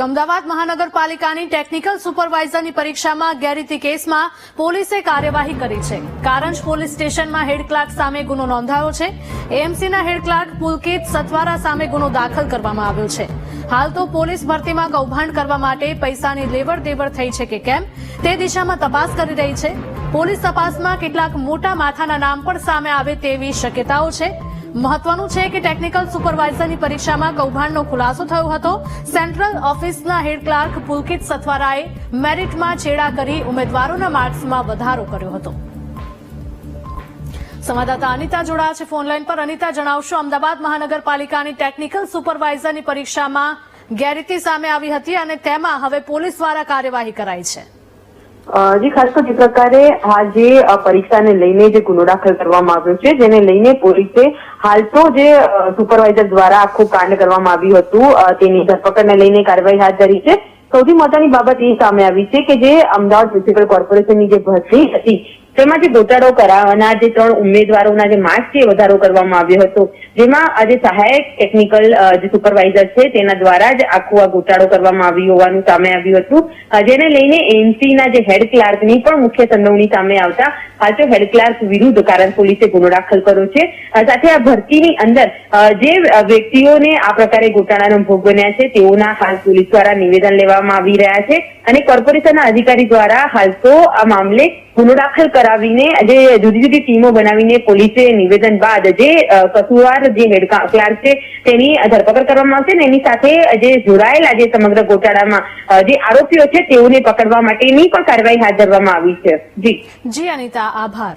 અમદાવાદ મહાનગરપાલિકાની ટેકનિકલ સુપરવાઇઝરની પરીક્ષામાં ગેરરીતિ કેસમાં પોલીસે કાર્યવાહી કરી છે। કારંજ પોલીસ સ્ટેશનમાં હેડ ક્લાર્ક સામે ગુનો નોંધાયો છે। એએમસીના હેડ ક્લાર્ક પુલકિત સથવારા સામે ગુનો દાખલ કરવામાં આવ્યો છે। હાલ તો પોલીસ ભરતીમાં કૌભાંડ કરવા માટે પૈસાની લેવડ દેવડ થઈ છે કે કેમ તે દિશામાં તપાસ કરી રહી છે। પોલીસ તપાસમાં કેટલાક મોટા માથાના નામ પણ સામે આવે તેવી શક્યતાઓ છે। મહત્વનું છે કે ટેકનિકલ સુપરવાઇઝરની પરીક્ષામાં કૌભાંડનો ખુલાસો થયો હતો। સેન્ટ્રલ ઓફિસના હેડ ક્લાર્ક પુલકિત સથવારાએ મેરિટમાં છેડા કરી ઉમેદવારોના માર્ક્સમાં વધારો કર્યો હતો। સંવાદદાતા અનિતા જોડાયા છે ફોનલાઈન પર। અનિતા, જણાવશો, અમદાવાદ મહાનગરપાલિકાની ટેકનિકલ સુપરવાઇઝરની પરીક્ષામાં ગેરરીતિ સામે આવી હતી અને તેમાં હવે પોલીસ દ્વારા કાર્યવાહી કરાઈ છે। જી, ખાસ તો જે પ્રકારે આ જે પરીક્ષાને લઈને જે ગુનો દાખલ કરવામાં આવ્યો છે, જેને લઈને પોલીસે હાલ તો જે સુપરવાઇઝર દ્વારા આખું કાંડ કરવામાં આવ્યું હતું તેની ધરપકડને લઈને કાર્યવાહી હાથ ધરી છે। સૌથી મહત્વની બાબત એ સામે આવી છે કે જે અમદાવાદ મ્યુનિસિપલ કોર્પોરેશનની જે ભરતી હતી તેમાં જે ગોટાળો કરાવવાના જે 3 ઉમેદવારોના જે માર્ક્સ છે વધારો કરવામાં આવ્યો હતો, જેમાં આજે સહાયક ટેકનિકલ જે સુપરવાઇઝર છે તેના દ્વારા જ આખું આ ગોટાળો કરવામાં આવ્યું હોવાનું સામે આવ્યું હતું, જેને લઈને એએમસીના જે હેડ ક્લાર્કની પણ મુખ્ય સંડોવણી સામે આવતા હાલ તો હેડ ક્લાર્ક વિરુદ્ધ કારંજ પોલીસે ગુનો દાખલ કર્યો છે। સાથે આ ભરતીની અંદર જે વ્યક્તિઓને આ પ્રકારે ગોટાળાનો ભોગ બન્યા છે તેઓના હાલ પોલીસ દ્વારા નિવેદન લેવામાં આવી રહ્યા છે અને કોર્પોરેશનના અધિકારી દ્વારા હાલ તો આ મામલે ગુનો દાખલ કરાવીને જે જુદી જુદી ટીમો બનાવીને પોલીસે નિવેદન બાદ જે કસૂરવાર જે હેડ ક્લાર્ક છે તેની ધરપકડ કરવામાં આવશે ને એની સાથે જે જોડાયેલા જે સમગ્ર ગોટાળામાં જે આરોપીઓ છે તેઓને પકડવા માટેની પણ કાર્યવાહી હાથ ધરવામાં આવી છે। જી જી અનિતા, આભાર।